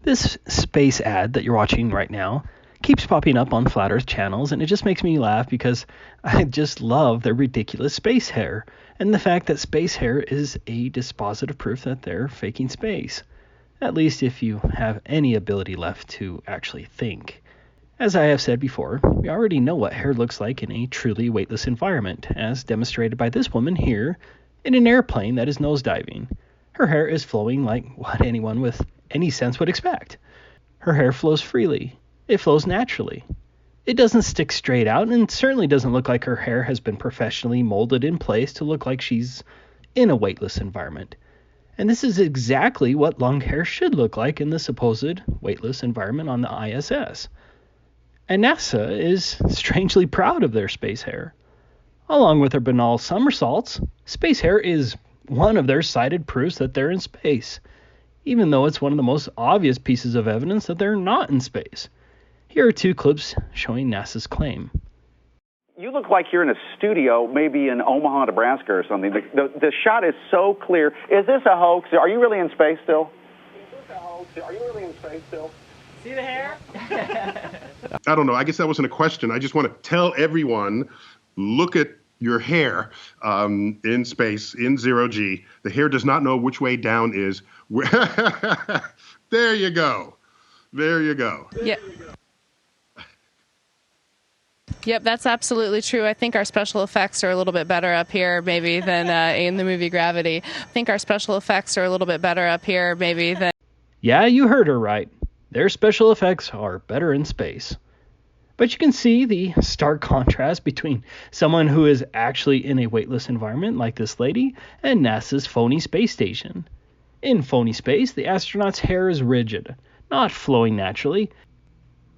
This space ad that you're watching right now keeps popping up on Flat Earth channels, and it just makes me laugh because I just love their ridiculous space hair and the fact that space hair is a dispositive proof that they're faking space. At least if you have any ability left to actually think. As I have said before, we already know what hair looks like in a truly weightless environment, as demonstrated by this woman here in an airplane that is nosediving. Her hair is flowing like what anyone with any sense would expect. Her hair flows freely. It flows naturally. It doesn't stick straight out, and certainly doesn't look like her hair has been professionally molded in place to look like she's in a weightless environment. And this is exactly what long hair should look like in the supposed weightless environment on the ISS. And NASA is strangely proud of their space hair. Along with their banal somersaults, space hair is one of their cited proofs that they're in space, even though it's one of the most obvious pieces of evidence that they're not in space. Here are two clips showing NASA's claim. You look like you're in a studio, maybe in Omaha, Nebraska or something. The shot is so clear. Is this a hoax? Are you really in space still? Is this a hoax? Are you really in space still? See the hair? I don't know. I guess that wasn't a question. I just want to tell everyone, look at your hair in space, in zero G. The hair does not know which way down is. There you go. There you go. Yeah. Yep, that's absolutely true. I think our special effects are a little bit better up here maybe than in the movie Gravity. I think our special effects are a little bit better up here maybe than... Yeah, you heard her right. Their special effects are better in space. But you can see the stark contrast between someone who is actually in a weightless environment like this lady and NASA's phony space station. In phony space, the astronauts' hair is rigid, not flowing naturally.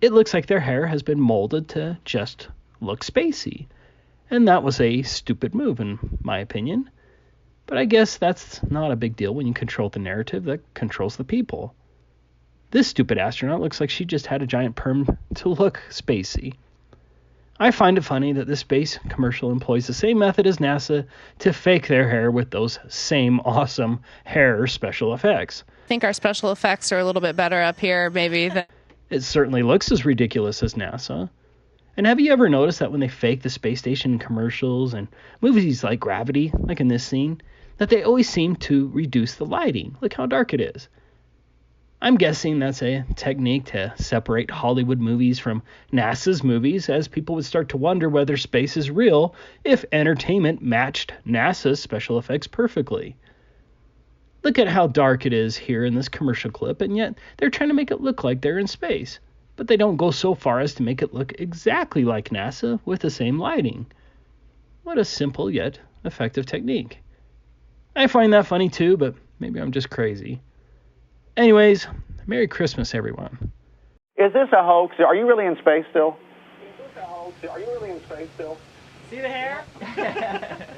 It looks like their hair has been molded to just look spacey. And that was a stupid move, in my opinion. But I guess that's not a big deal when you control the narrative that controls the people. This stupid astronaut looks like she just had a giant perm to look spacey. I find it funny that this space commercial employs the same method as NASA to fake their hair with those same awesome hair special effects. I think our special effects are a little bit better up here maybe than... It certainly looks as ridiculous as NASA. And have you ever noticed that when they fake the space station in commercials and movies like Gravity, like in this scene, that they always seem to reduce the lighting? Look how dark it is. I'm guessing that's a technique to separate Hollywood movies from NASA's movies, as people would start to wonder whether space is real if entertainment matched NASA's special effects perfectly. Look at how dark it is here in this commercial clip, and yet they're trying to make it look like they're in space. But they don't go so far as to make it look exactly like NASA with the same lighting. What a simple yet effective technique. I find that funny too, but maybe I'm just crazy. Anyways, Merry Christmas, everyone. Is this a hoax? Are you really in space still? Is this a hoax? Are you really in space still? See the hair?